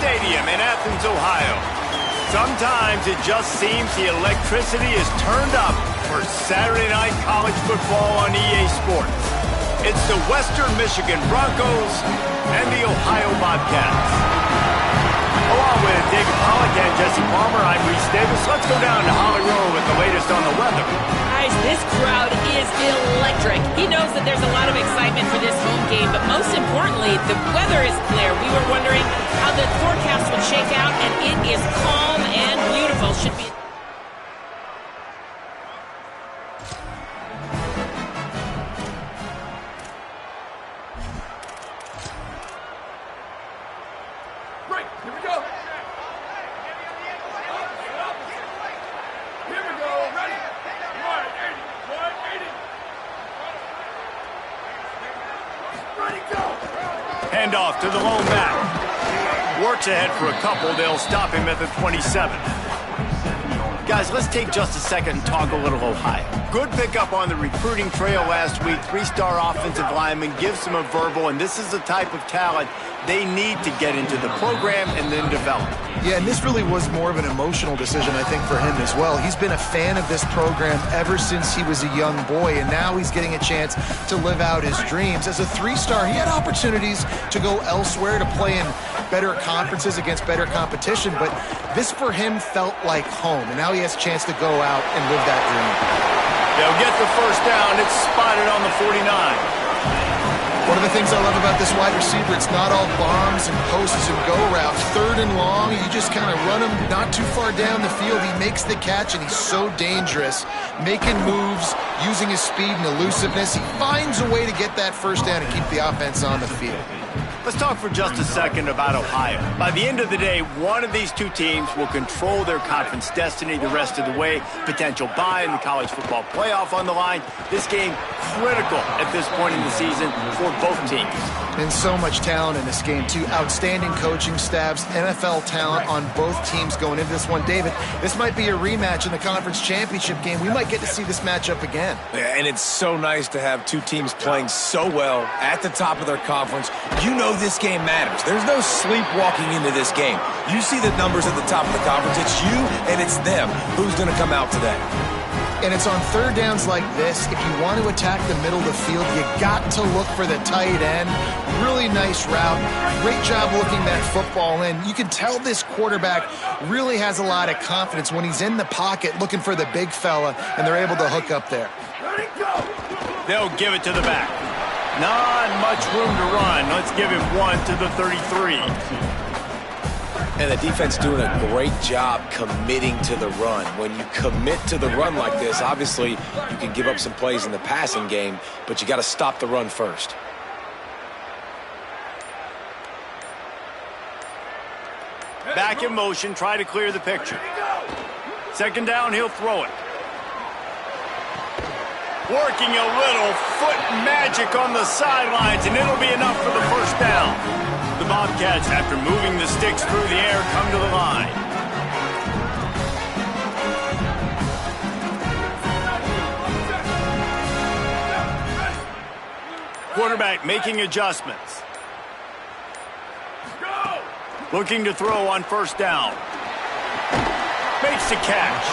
Stadium in Athens, Ohio. Sometimes it just seems the electricity is turned up for Saturday night college football on EA Sports. It's the Western Michigan Broncos and the Ohio Bobcats. Along with David Pollack and Jesse Palmer, I'm Reese Davis. Let's go down to Holly Rowe with the latest on the weather. Guys, this crowd is electric. He knows that there's a lot of excitement for this home game, but most importantly, the weather is clear. We were wondering how the forecast would shake out, and it is calm and beautiful. Should be... Handoff to the lone back. Works ahead for a couple. They'll stop him at the 27. Guys, let's take just a second and talk a little Ohio. Good pickup on the recruiting trail last week. 3-star offensive lineman gives them a verbal, and this is the type of talent they need to get into the program and then develop. Yeah, and this really was more of an emotional decision, I think, for him as well. He's been a fan of this program ever since he was a young boy, and now he's getting a chance to live out his dreams. As a 3-star, he had opportunities to go elsewhere, to play in better conferences against better competition, but this for him felt like home, and now he has a chance to go out and live that dream. They'll get the first down. It's spotted on the 49. One of the things I love about this wide receiver, it's not all bombs and posts and go routes. 3rd and long, you just kind of run him not too far down the field. He makes the catch, and he's so dangerous, making moves, using his speed and elusiveness. He finds a way to get that first down and keep the offense on the field. Let's talk for just a second about Ohio. By the end of the day, one of these two teams will control their conference destiny the rest of the way. Potential bye in the college football playoff on the line. This game critical at this point in the season for both teams. And so much talent in this game, too. Outstanding coaching staffs, NFL talent on both teams going into this one. David, this might be a rematch in the conference championship game. We might get to see this matchup again. Yeah, and it's so nice to have two teams playing so well at the top of their conference. You know this game matters. There's no sleepwalking into this game. You see the numbers at the top of the conference. It's you and it's them. Who's going to come out today? And it's on 3rd downs like this. If you want to attack the middle of the field, you got to look for the tight end. Really nice route. Great job looking that football in. You can tell this quarterback really has a lot of confidence when he's in the pocket looking for the big fella, and they're able to hook up there. They'll give it to the back. Not much room to run. Let's give him one to the 33. And the defense doing a great job committing to the run. When you commit to the run like this, obviously you can give up some plays in the passing game, but you got to stop the run first. Back in motion, try to clear the picture. 2nd down, he'll throw it. Working a little foot magic on the sidelines, and it'll be enough for the first down. The Bobcats, after moving the sticks through the air, come to the line. Quarterback making adjustments. Looking to throw on 1st down. Makes the catch.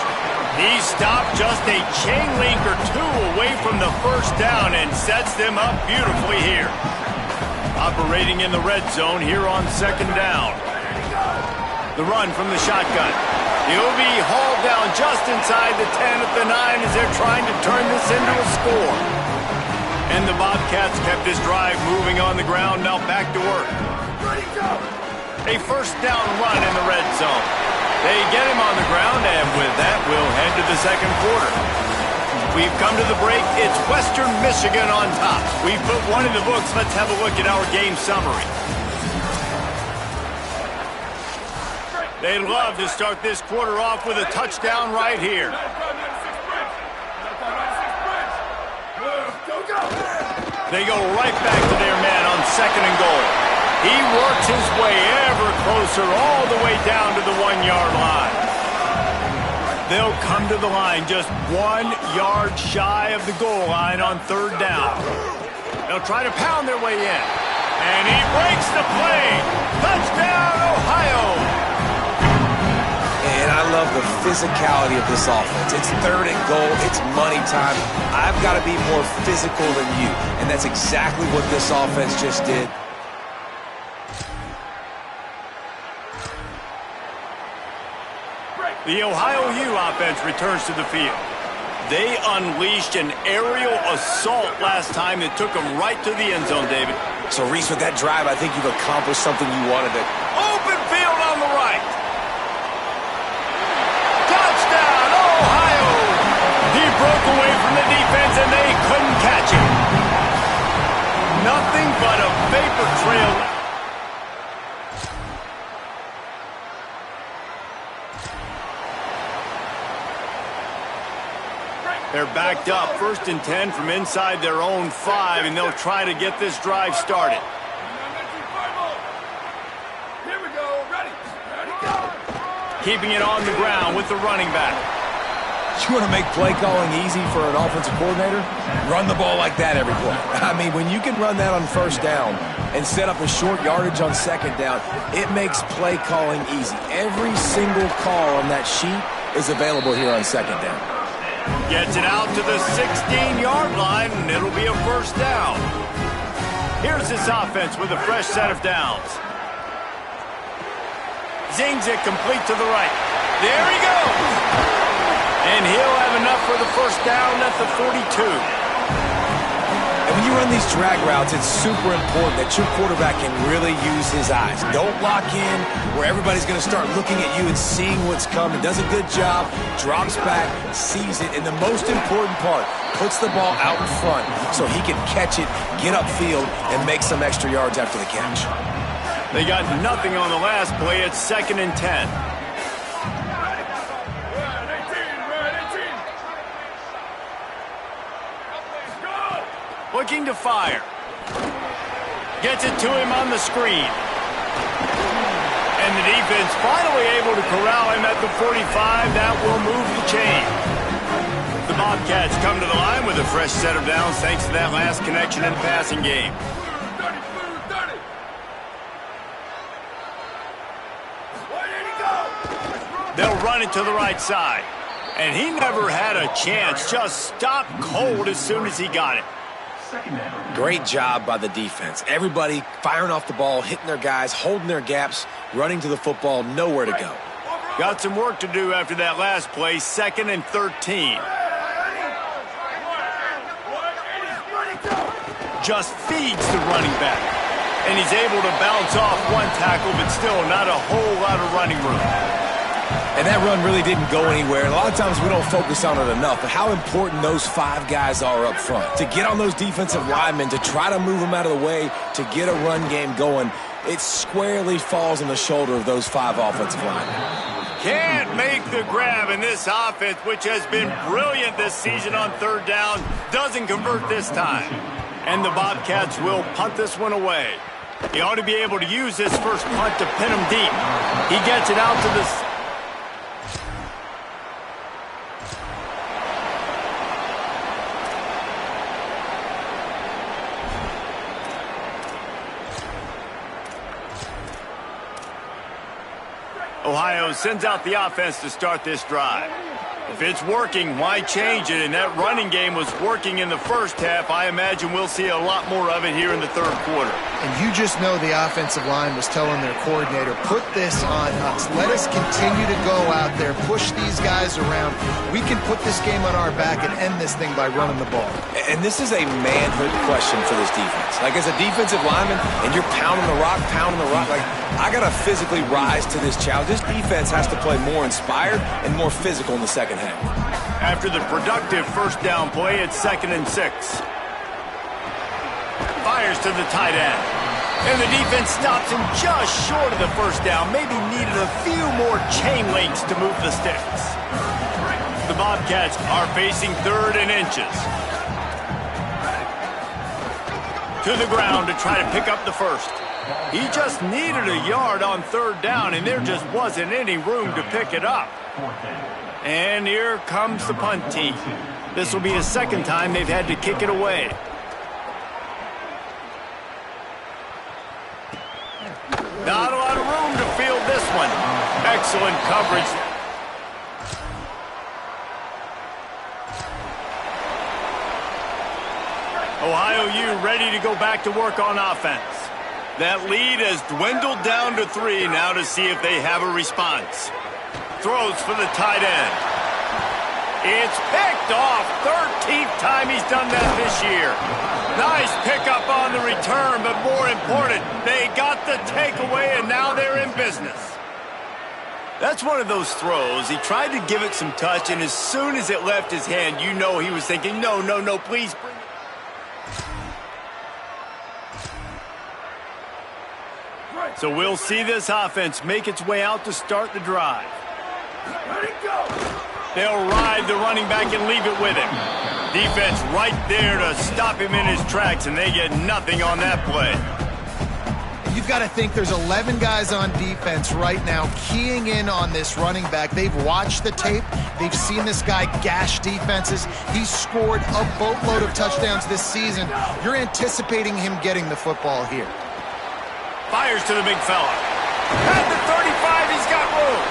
He stopped just a chain link or two away from the first down and sets them up beautifully here. Operating in the red zone here on 2nd down. The run from the shotgun. He'll be hauled down just inside the 10 at the 9 as they're trying to turn this into a score. And the Bobcats kept this drive moving on the ground, now back to work. A 1st down run in the red zone. They get him on the ground, and with that, we'll head to the 2nd quarter. We've come to the break. It's Western Michigan on top. We've put one in the books. Let's have a look at our game summary. They'd love to start this quarter off with a touchdown right here. They go right back to their man on 2nd and goal. He works his way ever closer all the way down to the 1-yard line. They'll come to the line just 1 yard shy of the goal line on 3rd down. They'll try to pound their way in. And he breaks the play. Touchdown, Ohio. And I love the physicality of this offense. It's 3rd and goal. It's money time. I've got to be more physical than you. And that's exactly what this offense just did. The Ohio U offense returns to the field. They unleashed an aerial assault last time that took them right to the end zone, David. So, Reese, with that drive, I think you've accomplished something you wanted to. Open field on the right. Touchdown, Ohio! He broke away from the defense, and they couldn't catch him. Nothing but a vapor trail. They're backed up, 1st and 10 from inside their own 5, and they'll try to get this drive started. Here we go, ready, go. Keeping it on the ground with the running back. You want to make play calling easy for an offensive coordinator? Run the ball like that every play. I mean, when you can run that on 1st down and set up a short yardage on 2nd down, it makes play calling easy. Every single call on that sheet is available here on 2nd down. Gets it out to the 16-yard line, and it'll be a 1st down. Here's this offense with a fresh set of downs. Zings it complete to the right. There he goes. And he'll have enough for the 1st down at the 42. And when you run these drag routes, it's super important that your quarterback can really use his eyes. Don't lock in where everybody's going to start looking at you and seeing what's coming. Does a good job, drops back, sees it, and the most important part, puts the ball out in front so he can catch it, get upfield, and make some extra yards after the catch. They got nothing on the last play. It's 2nd and 10. Looking to fire. Gets it to him on the screen. And the defense finally able to corral him at the 45. That will move the chain. The Bobcats come to the line with a fresh set of downs thanks to that last connection in the passing game. They'll run it to the right side. And he never had a chance. Just stopped cold as soon as he got it. Great job by the defense. Everybody firing off the ball, hitting their guys, holding their gaps, running to the football, nowhere to go. Got some work to do after that last play, 2nd and 13. Just feeds the running back. And he's able to bounce off one tackle, but still not a whole lot of running room. And that run really didn't go anywhere. And a lot of times we don't focus on it enough, but how important those 5 guys are up front. To get on those defensive linemen, to try to move them out of the way, to get a run game going, it squarely falls on the shoulder of those 5 offensive linemen. Can't make the grab, in this offense, which has been brilliant this season on 3rd down, doesn't convert this time. And the Bobcats will punt this one away. He ought to be able to use his first punt to pin him deep. He gets it out to the... Ohio sends out the offense to start this drive. If it's working, why change it? And that running game was working in the 1st half. I imagine we'll see a lot more of it here in the 3rd quarter. And you just know the offensive line was telling their coordinator, put this on us. Let us continue to go out there, push these guys around. We can put this game on our back and end this thing by running the ball. And this is a manhood question for this defense. Like, as a defensive lineman, and you're pounding the rock, like, I got to physically rise to this challenge. This defense has to play more inspired and more physical in the 2nd half. After the productive 1st down play, it's 2nd and 6. Fires to the tight end. And the defense stops him just short of the 1st down. Maybe needed a few more chain links to move the sticks. The Bobcats are facing 3rd and inches. To the ground to try to pick up the 1st. He just needed a yard on 3rd down, and there just wasn't any room to pick it up. And here comes the punt team. This will be the 2nd time they've had to kick it away. Not a lot of room to field this one. Excellent coverage. Ohio U ready to go back to work on offense. That lead has dwindled down to 3 now to see if they have a response. Throws for the tight end. It's picked off. 13th time he's done that this year. Nice pickup on the return, but more important, they got the takeaway, and now they're in business. That's one of those throws. He tried to give it some touch, and as soon as it left his hand, you know he was thinking, no, no, no, please bring it. So we'll see this offense make its way out to start the drive. Ready, go! They'll ride the running back and leave it with him. Defense right there to stop him in his tracks, and they get nothing on that play. You've got to think there's 11 guys on defense right now keying in on this running back. They've watched the tape. They've seen this guy gash defenses. He's scored a boatload of touchdowns this season. You're anticipating him getting the football here. Fires to the big fella. At the 35, he's got room.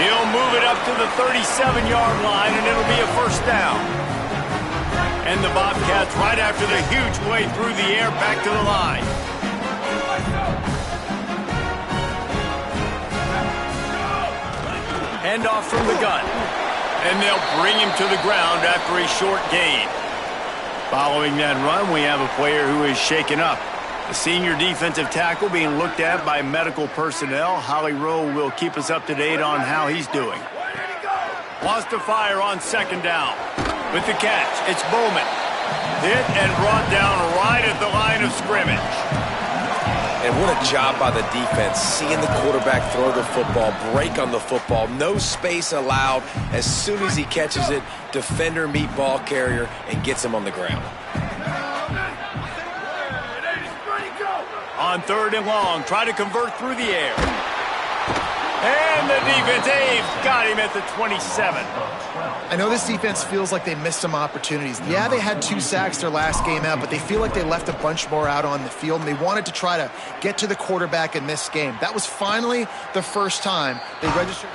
He'll move it up to the 37-yard line, and it'll be a first down. And the Bobcats right after the huge play through the air back to the line. Handoff from the gun. And they'll bring him to the ground after a short gain. Following that run, we have a player who is shaken up. The senior defensive tackle being looked at by medical personnel. Holly Rowe will keep us up to date on how he's doing. Wants to fire on second down. With the catch, it's Bowman. Hit and brought down right at the line of scrimmage. And what a job by the defense, seeing the quarterback throw the football, break on the football, no space allowed. As soon as he catches it, defender meet ball carrier and gets him on the ground. On third and long, try to convert through the air. And the defense, Abe's got him at the 27. I know this defense feels like they missed some opportunities. Yeah, they had 2 sacks their last game out, but they feel like they left a bunch more out on the field, and they wanted to try to get to the quarterback in this game. That was finally the first time they registered.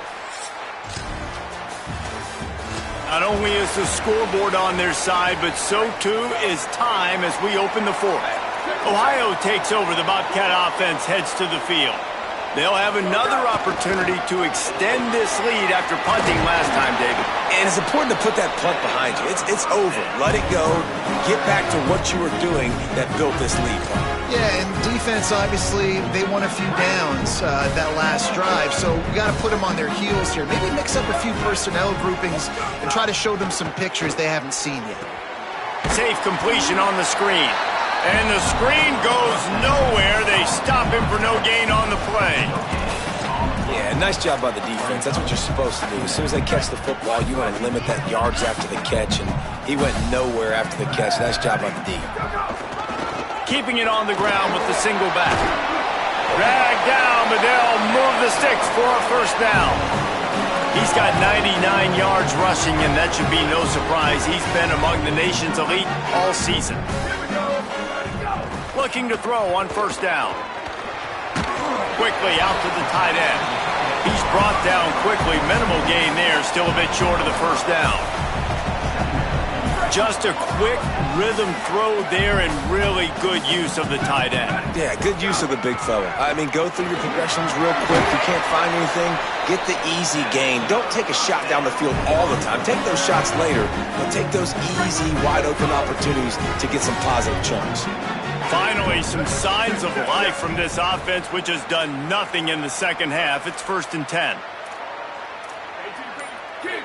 Not only is the scoreboard on their side, but so too is time as we open the fourth. Ohio takes over. The Bobcat offense heads to the field. They'll have another opportunity to extend this lead after punting last time, David. And it's important to put that punt behind you. It's over. Let it go. Get back to what you were doing that built this lead. Yeah, and defense, obviously, they won a few downs that last drive, so we got to put them on their heels here. Maybe mix up a few personnel groupings and try to show them some pictures they haven't seen yet. Safe completion on the screen. And the screen goes nowhere. They stop him for no gain on the play. Yeah, nice job by the defense. That's what you're supposed to do. As soon as they catch the football, you want to limit that yards after the catch, and he went nowhere after the catch. Nice job by the D. Keeping it on the ground with the single back. Dragged down, but they'll move the sticks for a first down. He's got 99 yards rushing, and that should be no surprise. He's been among the nation's elite all season. Looking to throw on first down. Quickly out to the tight end. He's brought down quickly. Minimal gain there. Still a bit short of the first down. Just a quick rhythm throw there and really good use of the tight end. Yeah, good use of the big fella. I mean, go through your progressions real quick. You can't find anything, get the easy gain. Don't take a shot down the field all the time. Take those shots later, but take those easy, wide-open opportunities to get some positive chunks. Finally, some signs of life from this offense, which has done nothing in the second half. It's 1st and 10. Keep.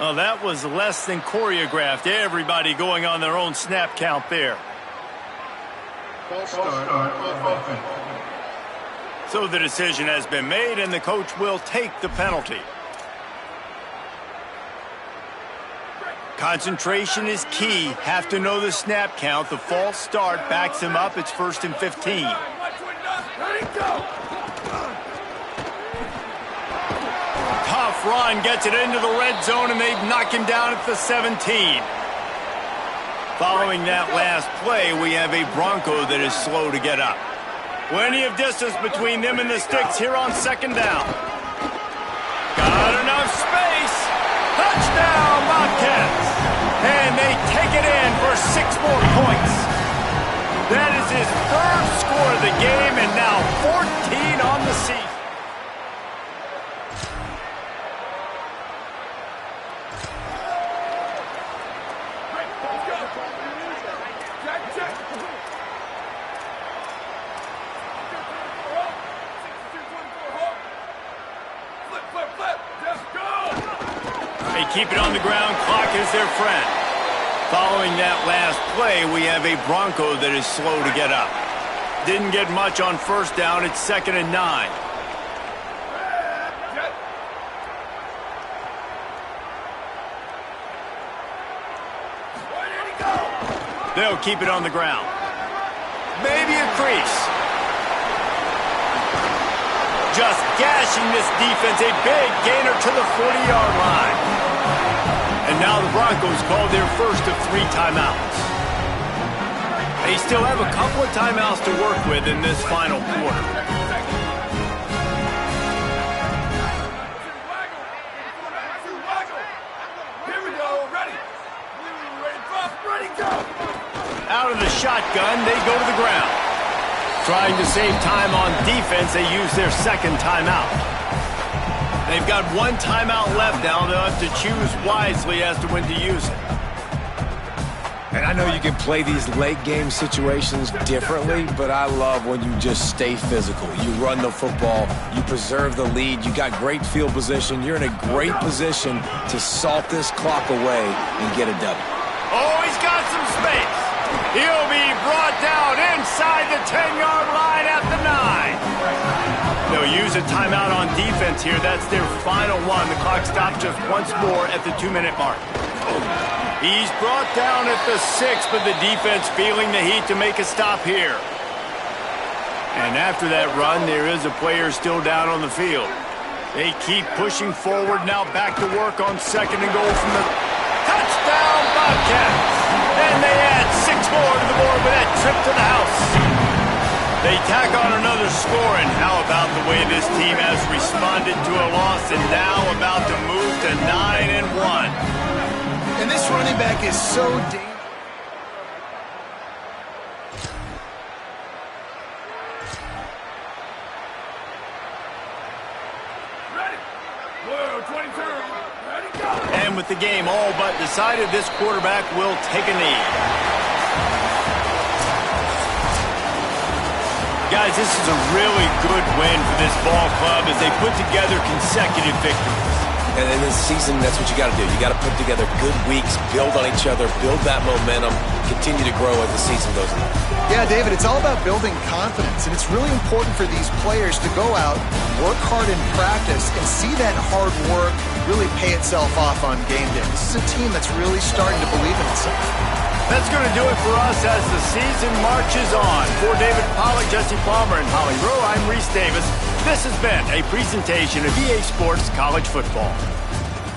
Oh, that was less than choreographed. Everybody going on their own snap count there. So the decision has been made, and the coach will take the penalty. Concentration is key. Have to know the snap count. The false start backs him up. It's 1st and 15. Tough run, gets it into the red zone, and they've knocked him down at the 17. Following that last play, we have a Bronco that is slow to get up. Plenty of distance between them and the sticks here on second down. Got enough space. Touchdown, Bobcats. And they take it in for 6 more points. That is his third score of the game, and now 14 on the season. They keep it on the ground. Clock is their friend. Following that last play, we have a Bronco that is slow to get up. Didn't get much on first down. It's 2nd and 9. They'll keep it on the ground. Maybe a crease. Just gashing this defense. A big gainer to the 40-yard line. And now the Broncos called their first of 3 timeouts. They still have a couple of timeouts to work with in this final quarter. Here we go. Ready. Ready, go. Out of the shotgun, they go to the ground. Trying to save time on defense, they use their 2nd timeout. They've got 1 timeout left now. They'll have to choose wisely as to when to use it. And I know you can play these late game situations differently, but I love when you just stay physical. You run the football, you preserve the lead, you got great field position. You're in a great position to salt this clock away and get a W. Oh, he's got some space. He'll be brought down inside the 10-yard line at the 9. They'll use a timeout on defense here. That's their final one. The clock stops just once more at the 2-minute mark. He's brought down at the 6, but the defense feeling the heat to make a stop here. And after that run, there is a player still down on the field. They keep pushing forward, now back to work on 2nd and goal from the touchdown Bobcats. And they add 6 more to the board with that trip to the house. They tack on another score, and how about the way this team has responded to a loss and now about to move to 9-1. And this running back is so dangerous. Ready. Blue, 22. Ready, go. And with the game all but decided, this quarterback will take a knee. Guys, this is a really good win for this ball club as they put together consecutive victories. And in this season, that's what you got to do. You got to put together good weeks, build on each other, build that momentum, continue to grow as the season goes on. Yeah, David, it's all about building confidence, and it's really important for these players to go out, work hard in practice, and see that hard work really pay itself off on game day. This is a team that's really starting to believe in itself. That's going to do it for us as the season marches on. For David Pollack, Jesse Palmer, and Holly Rowe, I'm Reese Davis. This has been a presentation of EA Sports College Football.